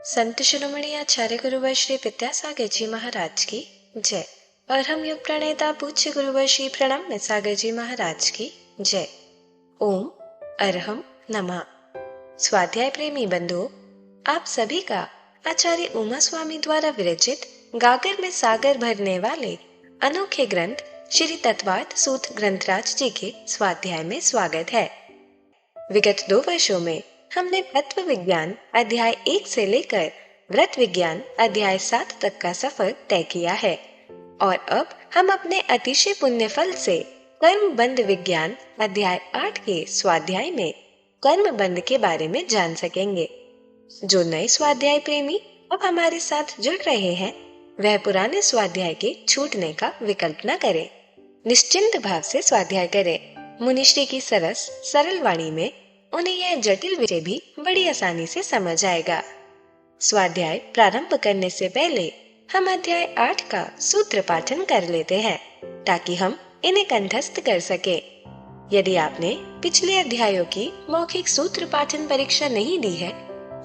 संत शिरोमणि आचार्य गुरुवर श्री विद्यासागर जी महाराज की जय। और हम युग प्रणेता पूज्य गुरुवर श्री प्रणम्य सागर जी महाराज की जय। ओम अरहम नमः। स्वाध्याय प्रेमी बंधुओं, आप सभी का आचार्य उमा स्वामी द्वारा विरचित गागर में सागर भरने वाले अनोखे ग्रंथ श्री तत्वार्थ सूत्र ग्रंथराज जी के स्वाध्याय में स्वागत है। विगत 2 वर्षों में हमने तत्व विज्ञान अध्याय 1 से लेकर व्रत विज्ञान अध्याय 7 तक का सफर तय किया है और अब हम अपने अतिशय पुण्य फल से कर्म बंध विज्ञान अध्याय 8 के स्वाध्याय में कर्म बंध के बारे में जान सकेंगे। जो नए स्वाध्याय प्रेमी अब हमारे साथ जुड़ रहे हैं, वह पुराने स्वाध्याय के छूटने का विकल्प न करें। निश्चिंत भाव से स्वाध्याय करें। मुनिश्री की सरस सरल वाणी में उन्हें यह जटिल विषय भी बड़ी आसानी से समझ आएगा। स्वाध्याय प्रारंभ करने से पहले हम अध्याय 8 का सूत्र पाठन कर लेते हैं ताकि हम इन्हें कंठस्थ कर सके। यदि आपने पिछले अध्यायों की मौखिक सूत्र पाठन परीक्षा नहीं दी है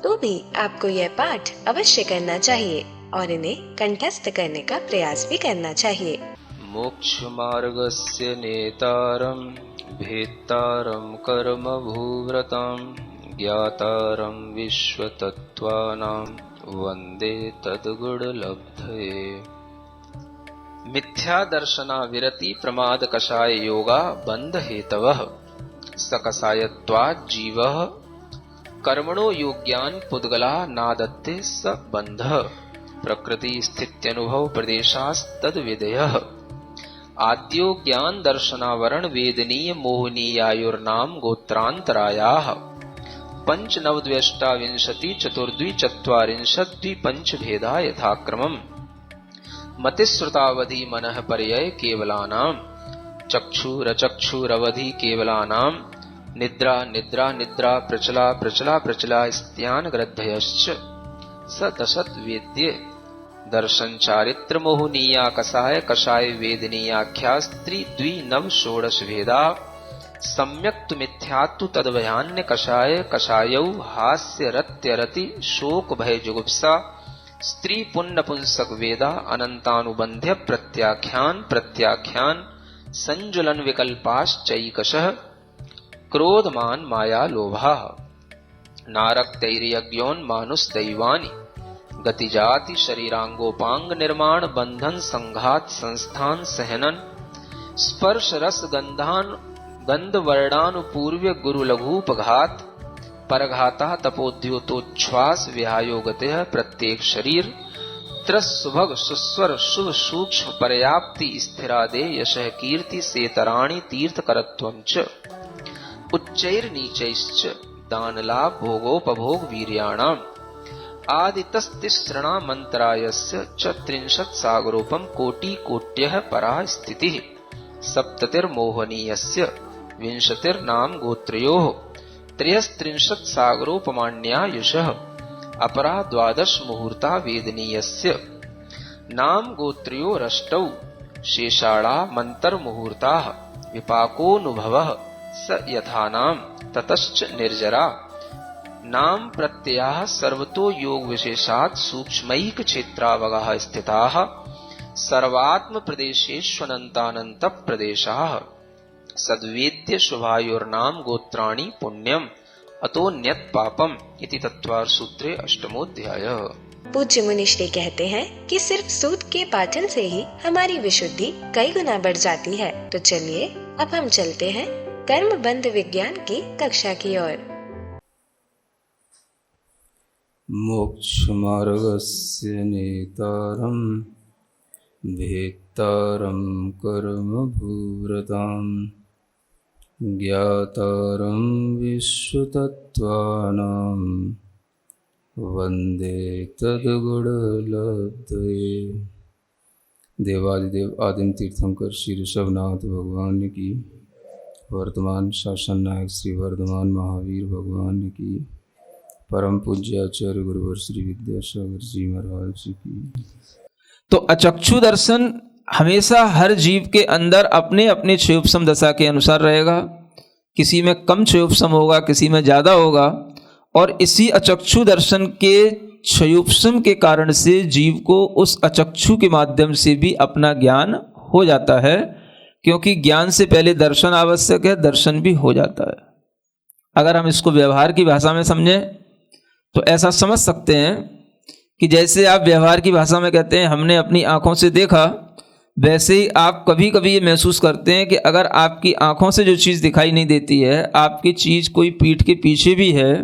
तो भी आपको यह पाठ अवश्य करना चाहिए और इन्हें कंठस्थ करने का प्रयास भी करना चाहिए। मोक्ष मार्गस्य नेतारं भेत्तारं कर्म भूव्रतां ज्ञातारं विश्वतत्त्वानां वन्दे तद्गुणलब्धये। मिथ्या दर्शना विरति प्रमाद कषाय योगा बंध हेतवः सकषायत्वात् जीवः कर्मणो योग्यान् पुद्गला नादत्ते स बन्धः प्रकृति स्थित्यनुभव प्रदेशास्तद विधेयः आद्यो ज्ञान दर्शनावरण वेदनीय मोहनीयायुर्नाम गोत्रांतरायाः पंचनवद्व्यष्टाविंशति चतुर्द्वि चत्वारिंशत् द्विपंच भेदा यथाक्रमम् मतिश्रुतावधि मनः पर्यय केवलानां चक्षुरचक्षुरवधि केवलानां निद्रा निद्रा निद्रा प्रचला प्रचला प्रचला स्त्यान ग्रद्धयश्च स दशत वेद्य दर्शन चारित्र मोहनीया कषाय कषाय वेदनीयाख्या स्त्री द्वि नव षोडश भेदा सम्यक्तु मिथ्यात्तु तद्भयान्य कषाय कषायौ हास्य रत्यरति शोक भय जुगुप्सा स्त्री पुण्य पुंसक वेदा अनंतानुबंध्य प्रत्याख्यान प्रत्याख्यान संजुलन विकल्पाश्चैकशः क्रोधमान माया लोभा नारक्तैर्यज्ञोन्मानुषदैवानि गतिजाति शरीरांगोपांग निर्माण बंधन संघात संस्थान सहनन स्पर्श रस गंधान गंध वर्णानुपूर्व्य गुरु लघुपघात परघाता तपोद्योतोच्छ्वास विहायोगते प्रत्येक शरीर त्रस्सुभग सुस्वर शुभ सूक्ष्म पर्याप्ति स्थिरादे यशः कीर्ति सेतराणि तीर्थकरत्वं च उच्चैर्नीचैश्च दानलाभ भोगोपभोग वीर्याणाम् आदितस्तिसृणा मंत्रायस्य च 30 सागरोपम कोटि कोट्यः परा स्थितिः सप्ततिर्मोहनीयस्य 20 नाम गोत्रयोः 33 सागरोपमान्यायुषः अपरा 12 मुहूर्ता वेदनीयस्य नाम गोत्रयोरष्टौ शेषाणा मंतर्मुहूर्ताः विपाकोनुभवः स यथानाम ततश्च निर्जरा नाम प्रत्ययाः सर्वतो योग विशेषात् सूक्ष्मैक क्षेत्रावगाः स्थिताः सर्वात्म प्रदेशेष्वनन्तानन्त प्रदेशाः सद्वेद्य शुभायोर्नाम गोत्राणि पुण्यम अतोन्यत पापम इति तत्वार सूत्रे 8मोऽध्यायः। पूज्य मुनिश्री कहते हैं कि सिर्फ सूत्र के पाठन से ही हमारी विशुद्धि कई गुना बढ़ जाती है। तो चलिए अब हम चलते हैं कर्म बंध विज्ञान की कक्षा की ओर। मोक्ष मार्गस्य नेतारं भेत्तारं कर्म भूव्रतां ज्ञातारं विश्वतत्त्वानां वन्दे तद्गुणलब्धये। देवादिदेव आदिम तीर्थंकर श्री ऋषभनाथ भगवान की, वर्तमान शासन नायक श्री वर्धमान महावीर भगवान की, परम पूज्य आचार्य गुरुवर श्री विद्यासागर जी महाराज की। तो अचक्षु दर्शन हमेशा हर जीव के अंदर अपने अपने क्षयोपम दशा के अनुसार रहेगा। किसी में कम क्षयोपम होगा, किसी में ज़्यादा होगा। और इसी अचक्षु दर्शन के क्षयोपशम के कारण से जीव को उस अचक्षु के माध्यम से भी अपना ज्ञान हो जाता है, क्योंकि ज्ञान से पहले दर्शन आवश्यक है, दर्शन भी हो जाता है। अगर हम इसको व्यवहार की भाषा में समझें तो ऐसा समझ सकते हैं कि जैसे आप व्यवहार की भाषा में कहते हैं हमने अपनी आंखों से देखा, वैसे ही आप कभी कभी ये महसूस करते हैं कि अगर आपकी आंखों से जो चीज़ दिखाई नहीं देती है, आपकी चीज़ कोई पीठ के पीछे भी है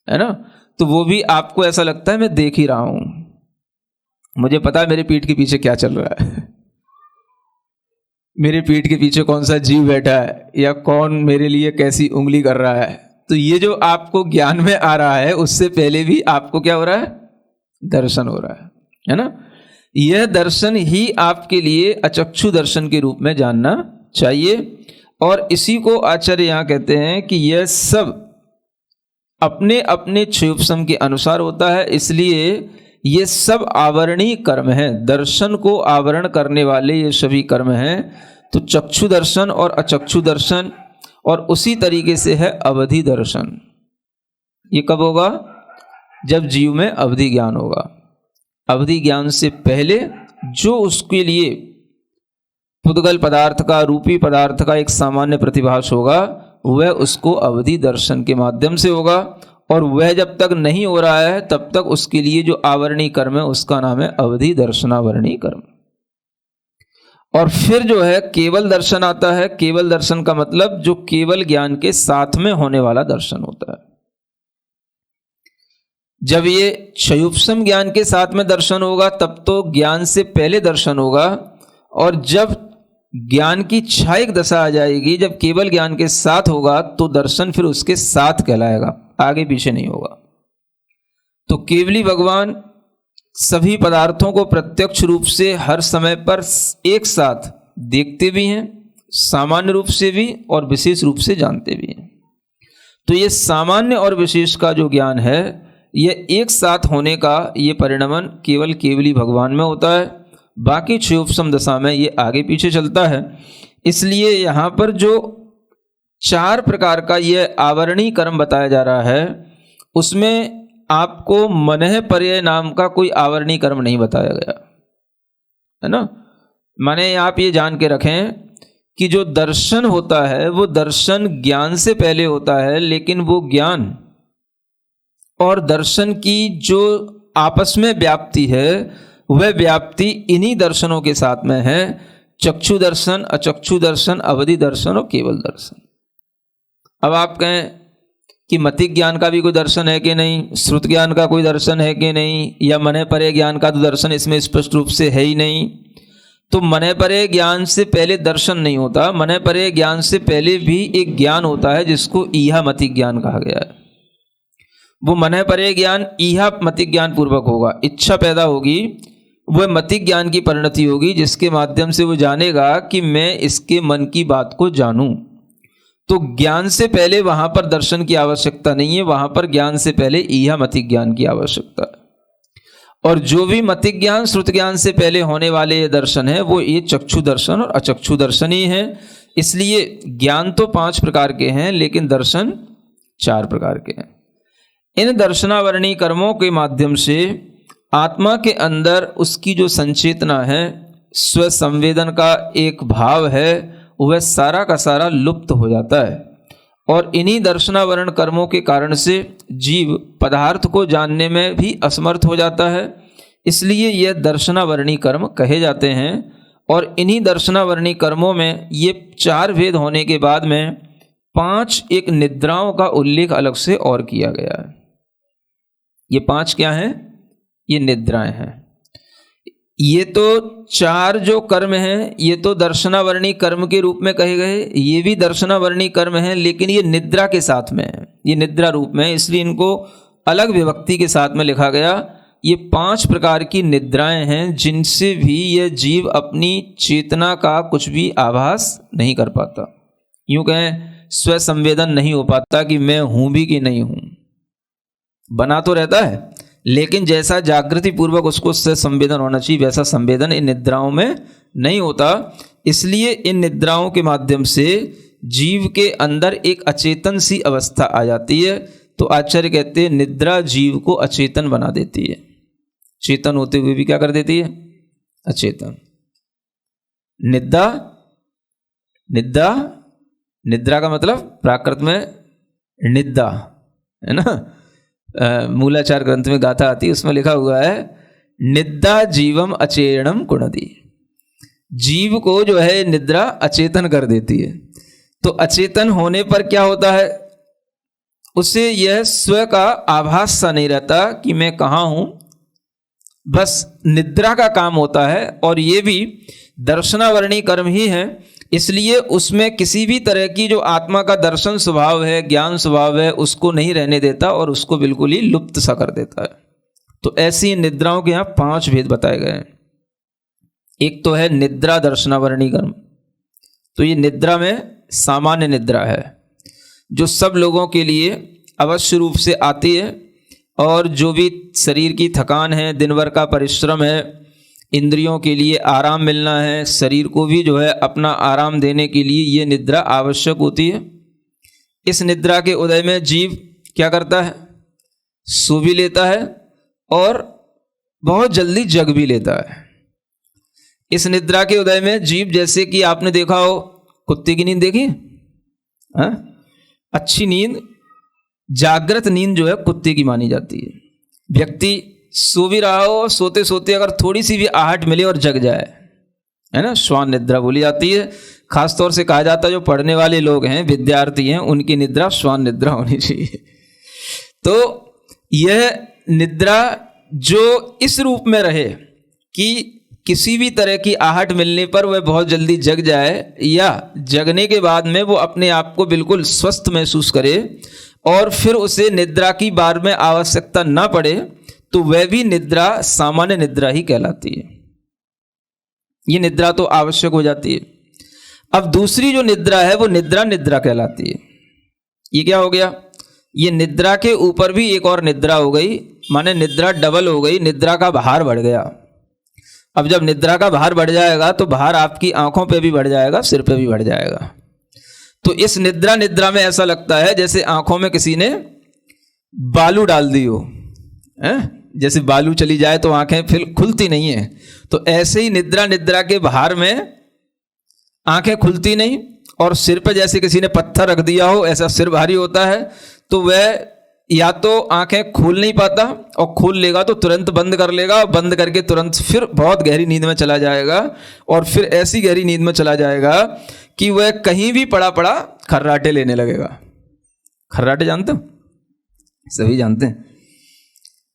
ना, तो वो भी आपको ऐसा लगता है मैं देख ही रहा हूं, मुझे पता है मेरे पीठ के पीछे क्या चल रहा है, मेरे पीठ के पीछे कौन सा जीव बैठा है या कौन मेरे लिए कैसी उंगली कर रहा है। तो ये जो आपको ज्ञान में आ रहा है उससे पहले भी आपको क्या हो रहा है, दर्शन हो रहा है ना। यह दर्शन ही आपके लिए अचक्षु दर्शन के रूप में जानना चाहिए। और इसी को आचार्य यहाँ कहते हैं कि यह सब अपने अपने क्षयोपशम के अनुसार होता है, इसलिए ये सब आवरणीय कर्म हैं, दर्शन को आवरण करने वाले ये सभी कर्म हैं। तो चक्षु दर्शन और अचक्षु दर्शन, और उसी तरीके से है अवधि दर्शन। ये कब होगा, जब जीव में अवधि ज्ञान होगा। अवधि ज्ञान से पहले जो उसके लिए पुद्गल पदार्थ का, रूपी पदार्थ का एक सामान्य प्रतिभास होगा, वह उसको अवधि दर्शन के माध्यम से होगा। और वह जब तक नहीं हो रहा है तब तक उसके लिए जो आवरणीय कर्म है उसका नाम है अवधि दर्शनावरणीय कर्म। और फिर जो है केवल दर्शन आता है। केवल दर्शन का मतलब जो केवल ज्ञान के साथ में होने वाला दर्शन होता है। जब ये क्षयोपशम ज्ञान के साथ में दर्शन होगा तब तो ज्ञान से पहले दर्शन होगा, और जब ज्ञान की क्षयिक दशा आ जाएगी, जब केवल ज्ञान के साथ होगा तो दर्शन फिर उसके साथ कहलाएगा, आगे पीछे नहीं होगा। तो केवली भगवान सभी पदार्थों को प्रत्यक्ष रूप से हर समय पर एक साथ देखते भी हैं, सामान्य रूप से भी और विशेष रूप से जानते भी हैं। तो ये सामान्य और विशेष का जो ज्ञान है, यह एक साथ होने का ये परिणमन केवल केवली भगवान में होता है। बाकी क्षयोपशम दशा में ये आगे पीछे चलता है। इसलिए यहाँ पर जो 4 प्रकार का यह आवरणीय कर्म बताया जा रहा है, उसमें आपको मनः पर्यय नाम का कोई आवरणीय कर्म नहीं बताया गया है ना। माने आप ये जान के रखें कि जो दर्शन होता है वो दर्शन ज्ञान से पहले होता है, लेकिन वो ज्ञान और दर्शन की जो आपस में व्याप्ति है वह व्याप्ति इन्हीं दर्शनों के साथ में है। चक्षु दर्शन, अचक्षु दर्शन, अवधि दर्शन और केवल दर्शन। अब आप कहें कि मतिक ज्ञान का भी कोई दर्शन है कि नहीं, श्रुत ज्ञान का कोई दर्शन है कि नहीं, या मनः पर्यय ज्ञान का तो दर्शन इसमें स्पष्ट रूप से है ही नहीं। तो मनः पर्यय ज्ञान से पहले दर्शन नहीं होता। मनः पर्यय ज्ञान से पहले भी एक ज्ञान होता है जिसको ईहा मतिक ज्ञान कहा गया है। वो मनः पर्यय ज्ञान ईहा मतिक ज्ञान पूर्वक होगा। इच्छा पैदा होगी, वह मतिक ज्ञान की परिणति होगी, जिसके माध्यम से वो जानेगा कि मैं इसके मन की बात को जानूं। तो ज्ञान से पहले वहां पर दर्शन की आवश्यकता नहीं है, वहां पर ज्ञान से पहले ईहा मतिक ज्ञान की आवश्यकता है। और जो भी मतिक ज्ञान, श्रुत ज्ञान से पहले होने वाले ये दर्शन है, वो ये चक्षु दर्शन और अचक्षु दर्शन ही है। इसलिए ज्ञान तो 5 प्रकार के हैं, लेकिन दर्शन 4 प्रकार के हैं। इन दर्शनावरणीय कर्मों के माध्यम से आत्मा के अंदर उसकी जो संचेतना है, स्व संवेदन का एक भाव है, वह सारा का सारा लुप्त हो जाता है। और इन्हीं दर्शनावरण कर्मों के कारण से जीव पदार्थ को जानने में भी असमर्थ हो जाता है। इसलिए यह दर्शनावरणीय कर्म कहे जाते हैं। और इन्हीं दर्शनावरणीय कर्मों में ये 4 भेद होने के बाद में 5 एक निद्राओं का उल्लेख अलग से और किया गया है। ये 5 क्या हैं? ये निद्राएं हैं। ये तो 4 जो कर्म हैं, ये तो दर्शनावरणीय कर्म के रूप में कहे गए, ये भी दर्शनावरणीय कर्म हैं, लेकिन ये निद्रा के साथ में है, ये निद्रा रूप में, इसलिए इनको अलग विभक्ति के साथ में लिखा गया। ये 5 प्रकार की निद्राएं हैं जिनसे भी यह जीव अपनी चेतना का कुछ भी आभास नहीं कर पाता। यूं कहें स्व संवेदन नहीं हो पाता कि मैं हूं भी कि नहीं हूं। बना तो रहता है, लेकिन जैसा जागृति पूर्वक उसको संवेदन होना चाहिए, वैसा संवेदन इन निद्राओं में नहीं होता। इसलिए इन निद्राओं के माध्यम से जीव के अंदर एक अचेतन सी अवस्था आ जाती है। तो आचार्य कहते हैं निद्रा जीव को अचेतन बना देती है, चेतन होते हुए भी क्या कर देती है, अचेतन। निद्रा, निद्रा, निद्रा का मतलब प्राकृत में निद्रा है ना, मूलाचार ग्रंथ में गाथा आती है, उसमें लिखा हुआ है निद्रा जीवम अचेरणम कुणदी। जीव को जो है निद्रा अचेतन कर देती है। तो अचेतन होने पर क्या होता है, उसे यह स्व का आभास सा नहीं रहता कि मैं कहाँ हूं, बस निद्रा का काम होता है। और ये भी दर्शनावरणी कर्म ही है, इसलिए उसमें किसी भी तरह की जो आत्मा का दर्शन स्वभाव है, ज्ञान स्वभाव है, उसको नहीं रहने देता और उसको बिल्कुल ही लुप्त सा कर देता है। तो ऐसी निद्राओं के यहाँ 5 भेद बताए गए हैं। एक तो है निद्रा दर्शनावरणी कर्म, तो ये निद्रा में सामान्य निद्रा है जो सब लोगों के लिए अवश्य रूप से आती है, और जो भी शरीर की थकान है, दिन भर का परिश्रम है, इंद्रियों के लिए आराम मिलना है, शरीर को भी जो है अपना आराम देने के लिए ये निद्रा आवश्यक होती है। इस निद्रा के उदय में जीव क्या करता है, सो भी लेता है और बहुत जल्दी जग भी लेता है। इस निद्रा के उदय में जीव, जैसे कि आपने देखा हो कुत्ते की नींद देखी, अच्छी नींद, जागृत नींद जो है कुत्ते की मानी जाती है। व्यक्ति सो भी रहा हो, सोते सोते अगर थोड़ी सी भी आहट मिले और जग जाए, है ना, श्वान निद्रा बोली जाती है। खासतौर से कहा जाता है जो पढ़ने वाले लोग हैं, विद्यार्थी हैं, उनकी निद्रा श्वान निद्रा होनी चाहिए। तो यह निद्रा जो इस रूप में रहे कि किसी भी तरह की आहट मिलने पर वह बहुत जल्दी जग जाए, या जगने के बाद में वो अपने आप को बिल्कुल स्वस्थ महसूस करे और फिर उसे निद्रा की बार में आवश्यकता ना पड़े, तो वह भी निद्रा सामान्य निद्रा ही कहलाती है। ये निद्रा तो आवश्यक हो जाती है। अब दूसरी जो निद्रा है वो निद्रा निद्रा कहलाती है। ये क्या हो गया, ये निद्रा के ऊपर भी एक और निद्रा हो गई, माने निद्रा डबल हो गई, निद्रा का भार बढ़ गया। अब जब निद्रा का भार बढ़ जाएगा तो भार आपकी आंखों पे भी बढ़ जाएगा, सिर पे भी बढ़ जाएगा। तो इस निद्रा निद्रा में ऐसा लगता है जैसे आंखों में किसी ने बालू डाल दी हो, जैसे बालू चली जाए तो आंखें फिर खुलती नहीं है, तो ऐसे ही निद्रा निद्रा के भार में आंखें खुलती नहीं, और सिर पे जैसे किसी ने पत्थर रख दिया हो ऐसा सिर भारी होता है। तो वह या तो आंखें खोल नहीं पाता, और खोल लेगा तो तुरंत बंद कर लेगा, और बंद करके तुरंत फिर बहुत गहरी नींद में चला जाएगा, और फिर ऐसी गहरी नींद में चला जाएगा कि वह कहीं भी पड़ा पड़ा खर्राटे लेने लगेगा। खर्राटे जानते हो, सभी जानते हैं।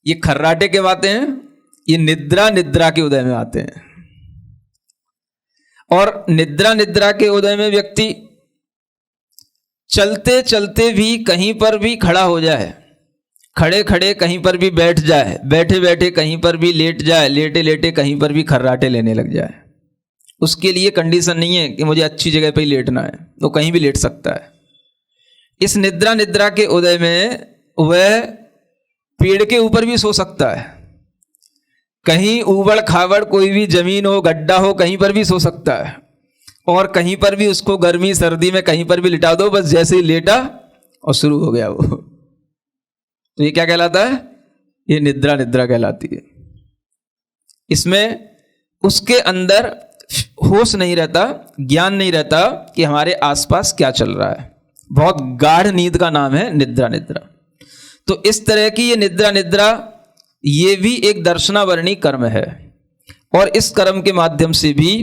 ये खर्राटे के आते हैं, ये निद्रा निद्रा के उदय में आते हैं। और निद्रा निद्रा के उदय में व्यक्ति चलते चलते भी कहीं पर भी खड़ा हो जाए, खड़े खड़े कहीं पर भी बैठ जाए, बैठे बैठे कहीं पर भी लेट जाए, लेटे लेटे कहीं पर भी खर्राटे लेने लग जाए। उसके लिए कंडीशन नहीं है कि मुझे अच्छी जगह पे ही लेटना है, वो कहीं भी लेट सकता है। इस निद्रा निद्रा के उदय में वह पेड़ के ऊपर भी सो सकता है, कहीं ऊबड़ खाबड़ कोई भी जमीन हो, गड्ढा हो, कहीं पर भी सो सकता है, और कहीं पर भी उसको गर्मी सर्दी में कहीं पर भी लिटा दो, बस जैसे ही लेटा और शुरू हो गया वो। तो ये क्या कहलाता है, ये निद्रा निद्रा कहलाती है। इसमें उसके अंदर होश नहीं रहता, ज्ञान नहीं रहता कि हमारे आसपास क्या चल रहा है। बहुत गाढ़ नींद का नाम है निद्रा निद्रा। तो इस तरह की ये निद्रा निद्रा, ये भी एक दर्शनावरणी कर्म है, और इस कर्म के माध्यम से भी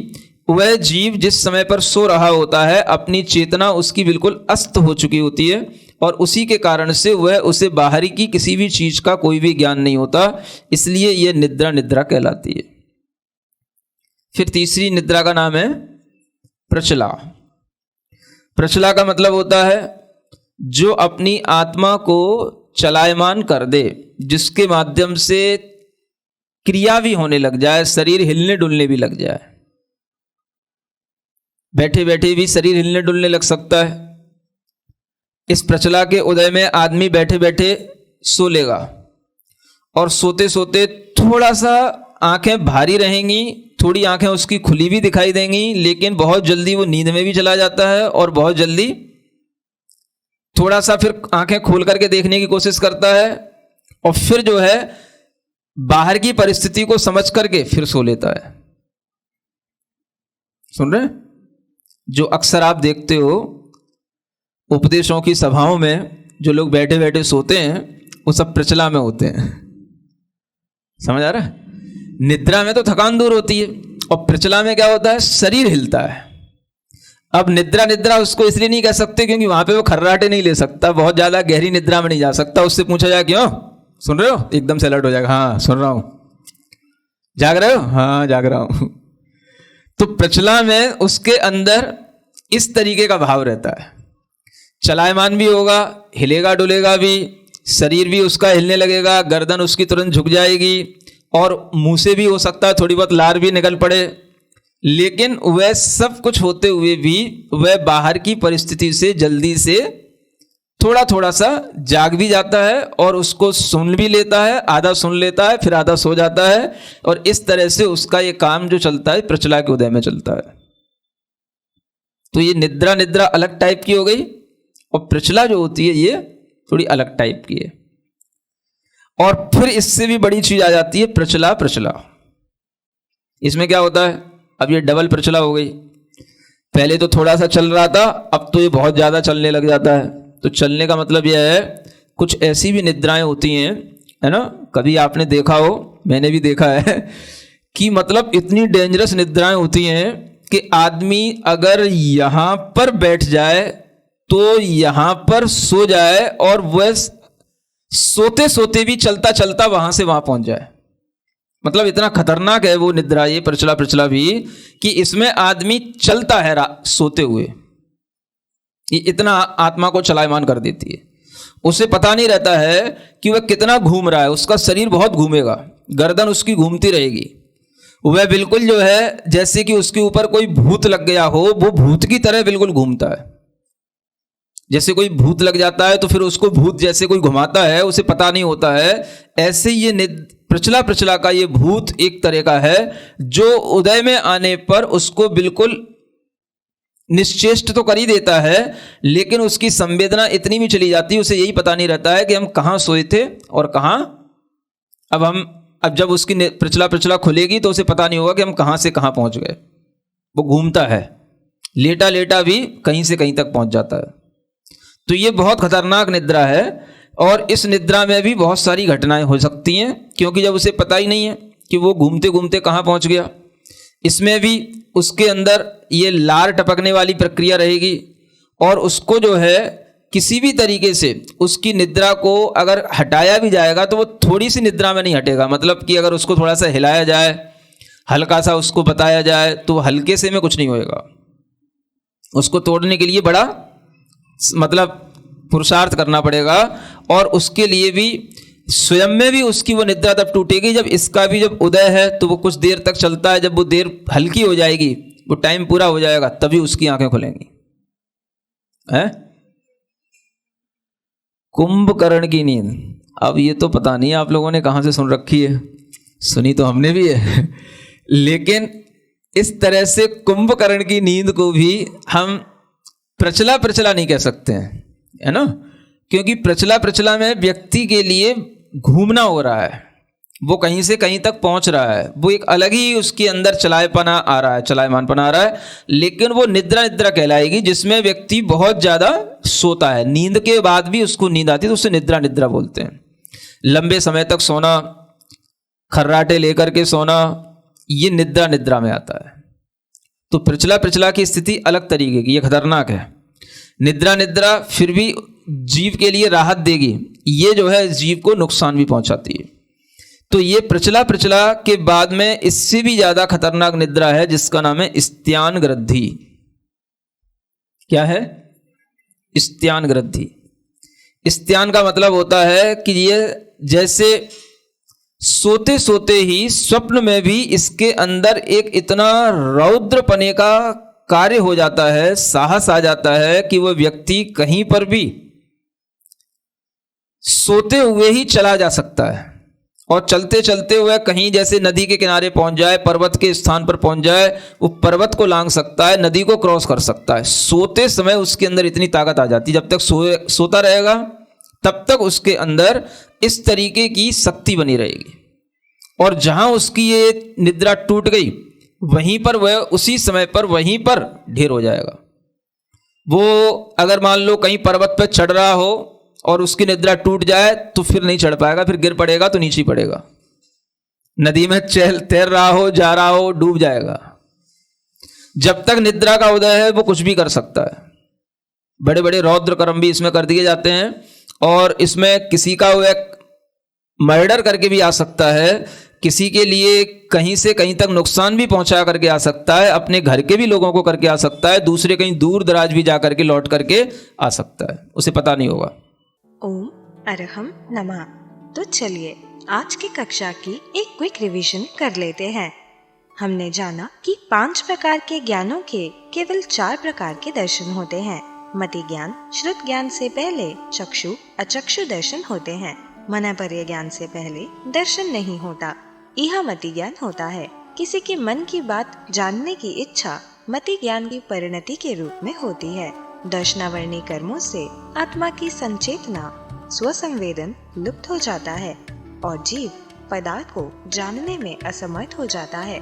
वह जीव जिस समय पर सो रहा होता है, अपनी चेतना उसकी बिल्कुल अस्त हो चुकी होती है, और उसी के कारण से वह उसे बाहरी की किसी भी चीज का कोई भी ज्ञान नहीं होता, इसलिए यह निद्रा निद्रा कहलाती है। फिर तीसरी निद्रा का नाम है प्रचला। प्रचला का मतलब होता है जो अपनी आत्मा को चलायमान कर दे, जिसके माध्यम से क्रिया भी होने लग जाए, शरीर हिलने डुलने भी लग जाए। बैठे बैठे भी शरीर हिलने डुलने लग सकता है। इस प्रचला के उदय में आदमी बैठे बैठे सो लेगा, और सोते सोते थोड़ा सा आंखें भारी रहेंगी, थोड़ी आंखें उसकी खुली भी दिखाई देंगी, लेकिन बहुत जल्दी वो नींद में भी चला जाता है और बहुत जल्दी थोड़ा सा फिर आंखें खोल करके देखने की कोशिश करता है और फिर जो है बाहर की परिस्थिति को समझ करके फिर सो लेता है। सुन रहे हैं? जो अक्सर आप देखते हो उपदेशों की सभाओं में, जो लोग बैठे बैठे सोते हैं वो सब प्रचला में होते हैं। समझ आ रहा है? निद्रा में तो थकान दूर होती है और प्रचला में क्या होता है, शरीर हिलता है। अब निद्रा निद्रा उसको इसलिए नहीं कह सकते क्योंकि वहां पे वो खर्राटे नहीं ले सकता, बहुत ज्यादा गहरी निद्रा में नहीं जा सकता। उससे पूछा जाए क्यों सुन रहे हो, एकदम से अलर्ट हो जाएगा, हाँ सुन रहा हूं। जाग रहे हो? हाँ जाग रहा हूं। तो प्रचला में उसके अंदर इस तरीके का भाव रहता है, चलायमान भी होगा, हिलेगा डुलेगा भी, शरीर भी उसका हिलने लगेगा, गर्दन उसकी तुरंत झुक जाएगी और मुंह से भी हो सकता है थोड़ी बहुत लार भी निकल पड़े। लेकिन वह सब कुछ होते हुए भी वह बाहर की परिस्थिति से जल्दी से थोड़ा थोड़ा सा जाग भी जाता है और उसको सुन भी लेता है, आधा सुन लेता है फिर आधा सो जाता है, और इस तरह से उसका ये काम जो चलता है प्रचला के उदय में चलता है। तो ये निद्रा निद्रा अलग टाइप की हो गई और प्रचला जो होती है ये थोड़ी अलग टाइप की है। और फिर इससे भी बड़ी चीज आ जाती है प्रचला प्रचला। इसमें क्या होता है, अब ये डबल प्रचला हो गई। पहले तो थोड़ा सा चल रहा था, अब तो ये बहुत ज्यादा चलने लग जाता है। तो चलने का मतलब यह है कुछ ऐसी भी निद्राएं होती हैं, है ना, कभी आपने देखा हो, मैंने भी देखा है कि मतलब इतनी डेंजरस निद्राएं होती हैं कि आदमी अगर यहां पर बैठ जाए तो यहां पर सो जाए और वह सोते सोते भी चलता चलता वहां से वहां पहुंच जाए। मतलब इतना खतरनाक है वो निद्रा, ये प्रचला प्रचला भी, कि इसमें आदमी चलता है सोते हुए। ये इतना आत्मा को चलायमान कर देती है, उसे पता नहीं रहता है कि वह कितना घूम रहा है। उसका शरीर बहुत घूमेगा, गर्दन उसकी घूमती रहेगी, वह बिल्कुल जो है जैसे कि उसके ऊपर कोई भूत लग गया हो, वो भूत की तरह बिल्कुल घूमता है। जैसे कोई भूत लग जाता है तो फिर उसको भूत जैसे कोई घुमाता है, उसे पता नहीं होता है। ऐसे ये प्रचला प्रचला का ये भूत एक तरह का है जो उदय में आने पर उसको बिल्कुल निश्चेष्ट तो कर ही देता है, लेकिन उसकी संवेदना इतनी भी चली जाती है, उसे यही पता नहीं रहता है कि हम कहां सोए थे और कहां अब जब उसकी प्रचला प्रचला खुलेगी तो उसे पता नहीं होगा कि हम कहां से कहां पहुंच गए। वो घूमता है, लेटा लेटा भी कहीं से कहीं तक पहुंच जाता है। तो ये बहुत खतरनाक निद्रा है और इस निद्रा में भी बहुत सारी घटनाएं हो सकती हैं, क्योंकि जब उसे पता ही नहीं है कि वो घूमते घूमते कहां पहुंच गया। इसमें भी उसके अंदर ये लार टपकने वाली प्रक्रिया रहेगी और उसको जो है किसी भी तरीके से उसकी निद्रा को अगर हटाया भी जाएगा तो वो थोड़ी सी निद्रा में नहीं हटेगा। मतलब कि अगर उसको थोड़ा सा हिलाया जाए, हल्का सा उसको बताया जाए, तो हल्के से में कुछ नहीं होएगा। उसको तोड़ने के लिए बड़ा मतलब पुरुषार्थ करना पड़ेगा और उसके लिए भी स्वयं में भी उसकी वो निद्रा तब टूटेगी जब इसका भी जब उदय है तो वो कुछ देर तक चलता है। जब वो देर हल्की हो जाएगी, वो टाइम पूरा हो जाएगा, तभी उसकी आंखें खुलेंगी। है कुंभकर्ण की नींद। अब ये तो पता नहीं आप लोगों ने कहां से सुन रखी है, सुनी तो हमने भी है, लेकिन इस तरह से कुंभकर्ण की नींद को भी हम प्रचला प्रचला नहीं कह सकते हैं, है ना, क्योंकि प्रचला प्रचला में व्यक्ति के लिए घूमना हो रहा है, वो कहीं से कहीं तक पहुंच रहा है, वो एक अलग ही उसके अंदर चलायपना आ रहा है, चलायमानपना आ रहा है। लेकिन वो निद्रा निद्रा कहलाएगी जिसमें व्यक्ति बहुत ज्यादा सोता है, नींद के बाद भी उसको नींद आती है तो उसे निद्रा निद्रा बोलते हैं। लंबे समय तक सोना, खर्राटे लेकर के सोना, ये निद्रा निद्रा में आता है। तो प्रचला प्रचला की स्थिति अलग तरीके की, ये खतरनाक है। निद्रा निद्रा फिर भी जीव के लिए राहत देगी, ये जो है जीव को नुकसान भी पहुंचाती है। तो ये प्रचला प्रचला के बाद में इससे भी ज्यादा खतरनाक निद्रा है जिसका नाम है स्त्यान ग्रद्धि। क्या है? स्त्यान ग्रद्धि। स्त्यान का मतलब होता है कि ये जैसे सोते सोते ही स्वप्न में भी इसके अंदर एक इतना रौद्रपने का कार्य हो जाता है, साहस आ जाता है कि वह व्यक्ति कहीं पर भी सोते हुए ही चला जा सकता है और चलते चलते हुए कहीं जैसे नदी के किनारे पहुंच जाए, पर्वत के स्थान पर पहुंच जाए, वो पर्वत को लांघ सकता है, नदी को क्रॉस कर सकता है। सोते समय उसके अंदर इतनी ताकत आ जाती है, जब तक सोता रहेगा तब तक उसके अंदर इस तरीके की शक्ति बनी रहेगी। और जहां उसकी ये निद्रा टूट गई, वहीं पर वह उसी समय पर वहीं पर ढेर हो जाएगा। वो अगर मान लो कहीं पर्वत पर चढ़ रहा हो और उसकी निद्रा टूट जाए तो फिर नहीं चढ़ पाएगा, फिर गिर पड़ेगा तो नीचे पड़ेगा। नदी में तैर रहा हो, जा रहा हो, डूब जाएगा। जब तक निद्रा का उदय है वो कुछ भी कर सकता है। बड़े बड़े रौद्र कर्म भी इसमें कर दिए जाते हैं, और इसमें किसी का वह मर्डर करके भी आ सकता है, किसी के लिए कहीं से कहीं तक नुकसान भी पहुंचा करके आ सकता है, अपने घर के भी लोगों को करके आ सकता है, दूसरे कहीं दूर दराज भी जा करके लौट करके आ सकता है, उसे पता नहीं होगा। ओम अरहम नमः। तो चलिए आज की कक्षा की एक क्विक रिवीजन कर लेते हैं। हमने जाना कि 5 प्रकार के ज्ञानों के केवल 4 प्रकार के दर्शन होते हैं। मति ज्ञान, श्रुत ज्ञान से पहले चक्षु अचक्षु दर्शन होते हैं। मनःपर्य ज्ञान से पहले दर्शन नहीं होता, यह मति ज्ञान होता है। किसी के मन की बात जानने की इच्छा मति ज्ञान की परिणति के रूप में होती है। दर्शनावर्णी कर्मों से आत्मा की संचेतना स्वसंवेदन लुप्त हो जाता है और जीव पदार्थ को जानने में असमर्थ हो जाता है।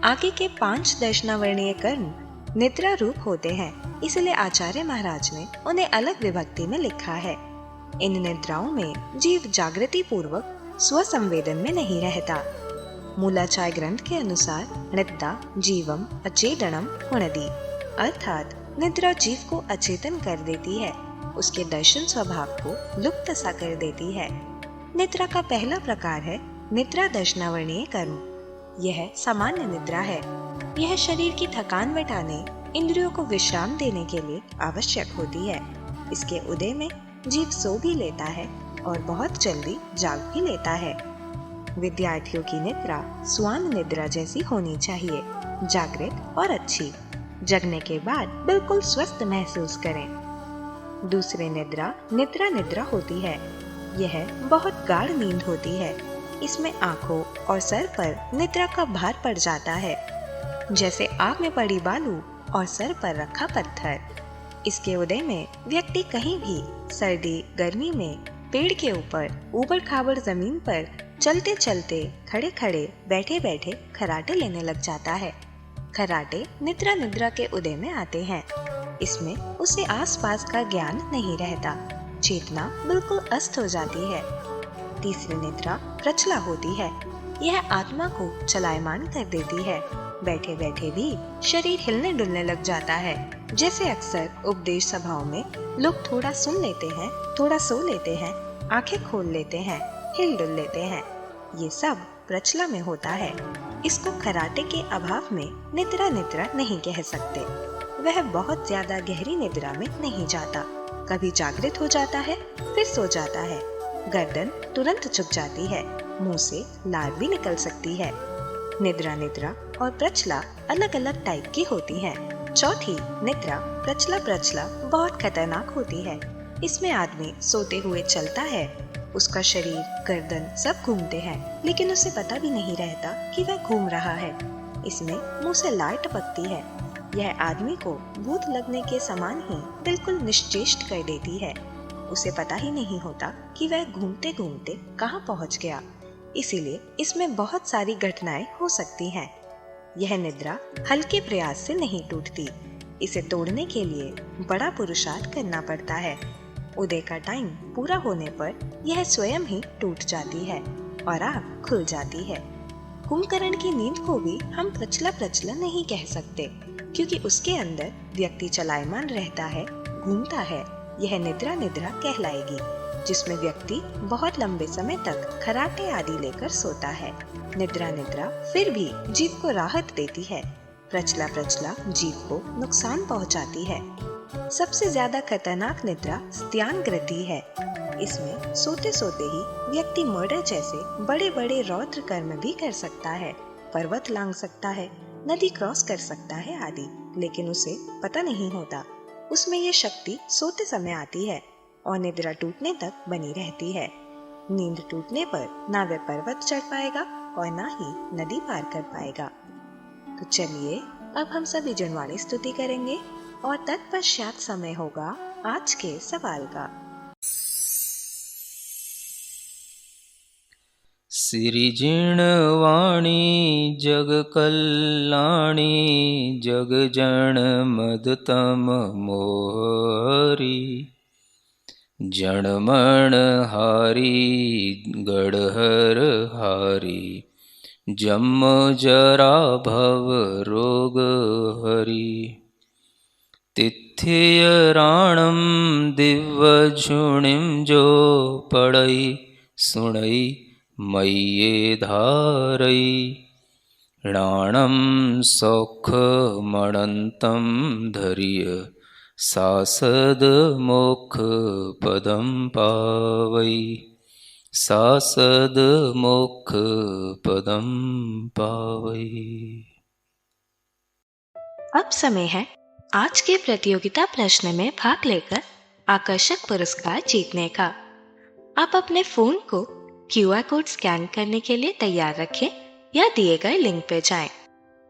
आगे के 5 दर्शनावर्णीय कर्म निद्रा रूप होते हैं, इसलिए आचार्य महाराज ने उन्हें अलग विभक्ति में लिखा है। इन निद्राओं में जीव जागृति पूर्वक स्वसंवेदन में नहीं रहता। मूलाचार्य ग्रंथ के अनुसार निद्रा जीवम अचेतनम हुणदी, अर्थात निद्रा जीव को अचेतन कर देती है, उसके दर्शन स्वभाव को लुप्त सा कर देती है। निद्रा का पहला प्रकार है निद्रा दर्शनावर्णीय कर्म। यह सामान्य निद्रा है। यह शरीर की थकान मिटाने, इंद्रियों को विश्राम देने के लिए आवश्यक होती है। इसके उदय में जीव सो भी लेता है और बहुत जल्दी जाग भी लेता है। विद्यार्थियों की निद्रा स्वान निद्रा जैसी होनी चाहिए, जागृत और अच्छी। जगने के बाद बिल्कुल स्वस्थ महसूस करें। दूसरी निद्रा निद्रा होती है। यह बहुत गाढ़ नींद होती है। इसमें आंखों और सर पर निद्रा का भार पड़ जाता है, जैसे आग में पड़ी बालू और सर पर रखा पत्थर। इसके उदय में व्यक्ति कहीं भी सर्दी गर्मी में पेड़ के ऊपर ऊबड़ खाबड़ जमीन पर चलते चलते, खड़े खड़े, बैठे बैठे खर्राटे लेने लग जाता है। खर्राटे निद्रा के उदय में आते हैं। इसमें उसे आसपास का ज्ञान नहीं रहता, चेतना बिल्कुल अस्त हो जाती है। तीसरी निद्रा प्रचला होती है। यह आत्मा को चलायमान कर देती है। बैठे बैठे भी शरीर हिलने डुलने लग जाता है। जैसे अक्सर उपदेश सभाओं में लोग थोड़ा सुन लेते हैं, थोड़ा सो लेते हैं, आंखें खोल लेते हैं, हिल डुल लेते हैं। ये सब प्रचला में होता है। इसको खर्राटे के अभाव में निद्रा नहीं कह सकते। वह बहुत ज्यादा गहरी निद्रा में नहीं जाता, कभी जागृत हो जाता है, फिर सो जाता है। गर्दन तुरंत झुक जाती है, मुंह से लार भी निकल सकती है। निद्रा और प्रचला अलग अलग टाइप की होती है। चौथी निद्रा प्रचला बहुत खतरनाक होती है। इसमें आदमी सोते हुए चलता है, उसका शरीर गर्दन सब घूमते हैं, लेकिन उसे पता भी नहीं रहता कि वह घूम रहा है। इसमें मुंह से लार टपकती है। यह आदमी को भूत लगने के समान ही बिल्कुल निश्चेष्ट कर देती है। उसे पता ही नहीं होता कि वह घूमते घूमते कहाँ पहुँच गया। इसीलिए इसमें बहुत सारी घटनाएं हो सकती हैं। यह निद्रा हल्के प्रयास से नहीं टूटती। इसे तोड़ने के लिए बड़ा पुरुषार्थ करना पड़ता है। उदय का टाइम पूरा होने पर यह स्वयं ही टूट जाती है और आँख खुल जाती है। कुंभकर्ण की नींद को भी हम प्रचला नहीं कह सकते, क्योंकि उसके अंदर व्यक्ति चलायमान रहता है, घूमता है। यह निद्रा कहलाएगी, जिसमें व्यक्ति बहुत लंबे समय तक खर्राटे आदि लेकर सोता है। निद्रा फिर भी जीव को राहत देती है। प्रचला जीव को नुकसान पहुंचाती है। सबसे ज्यादा खतरनाक निद्रा स्त्यानग्रति है। इसमें सोते सोते ही व्यक्ति मर्डर जैसे बड़े बड़े रौद्र कर्म भी कर सकता है, पर्वत लांघ सकता है, नदी क्रॉस कर सकता है आदि, लेकिन उसे पता नहीं होता। उसमें ये शक्ति सोते समय आती है और निद्रा टूटने तक बनी रहती है। नींद टूटने पर ना वह पर्वत चढ़ पाएगा और ना ही नदी पार कर पाएगा। तो चलिए अब हम सभी जुनवाणी स्तुति करेंगे और तत्पश्चात समय होगा आज के सवाल का। सिरिजिणवाणी जग कल्याणी जग जन मदतम मोहरी जणमण हारी गढ़हर हारी जम जरा भव रोग हरि तिथियराणम दिव्य झुणिम जो पढ़ई सुणई मय्ये धारई राणम सौख मणंतम धरिय सासद मोक्ष पदम पावई सासद मोक्ष पदम पावई। अब समय है आज के प्रतियोगिता प्रश्न में भाग लेकर आकर्षक पुरस्कार जीतने का। आप अपने फोन को QR कोड स्कैन करने के लिए तैयार रखें या दिए गए लिंक पे जाएं।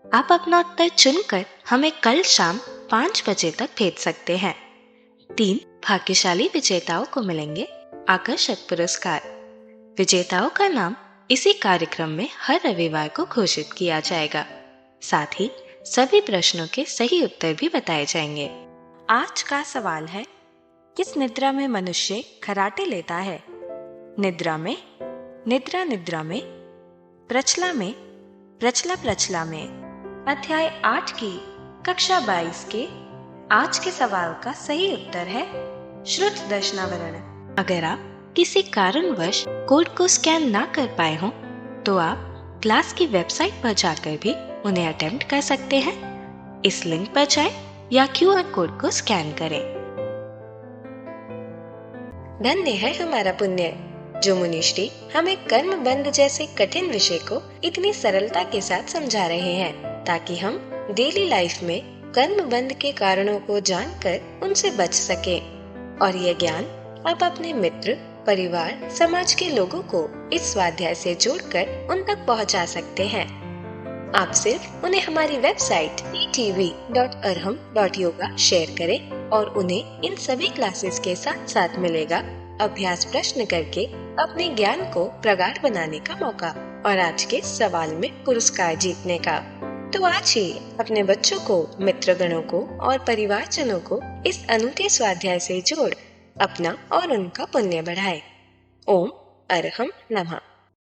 आप अपना उत्तर चुनकर हमें कल शाम 5 बजे तक भेज सकते हैं। 3 भाग्यशाली विजेताओं को मिलेंगे आकर्षक पुरस्कार। विजेताओं का नाम इसी कार्यक्रम में हर रविवार को घोषित किया जाएगा। साथ ही सभी प्रश्नों के सही उत्तर भी बताए जाएंगे। आज का सवाल है, किस निद्रा में मनुष्य खराटे लेता है? निद्रा में, निद्रा निद्रा में, प्रचला में, प्रचला प्रचला में। अध्याय 8 की कक्षा 22 के आज के सवाल का सही उत्तर है श्रुत दर्शनावरण। अगर आप किसी कारणवश कोड को स्कैन ना कर पाए हों तो आप क्लास की वेबसाइट पर जाकर भी उन्हें अटेम्प्ट कर सकते हैं। इस लिंक पर जाएं या QR कोड को स्कैन करें। धन्य है हमारा पुण्य जो मुनिश्री हमें कर्म बंध जैसे कठिन विषय को इतनी सरलता के साथ समझा रहे हैं, ताकि हम डेली लाइफ में कर्म बंध के कारणों को जानकर उनसे बच सके। और यह ज्ञान आप अपने मित्र, परिवार, समाज के लोगों को इस स्वाध्याय से जोड़कर उन तक पहुंचा सकते हैं। आप सिर्फ उन्हें हमारी वेबसाइट etv.arham.yoga शेयर करें और उन्हें इन सभी क्लासेस के साथ साथ मिलेगा अभ्यास प्रश्न करके अपने ज्ञान को प्रगाढ़ बनाने का मौका और आज के सवाल में पुरस्कार जीतने का। तो आज ही अपने बच्चों को, मित्रगणों को और परिवारजनों को इस अनूठे स्वाध्याय से जोड़ अपना और उनका पुण्य बढ़ाए। ओम अरहम नमः।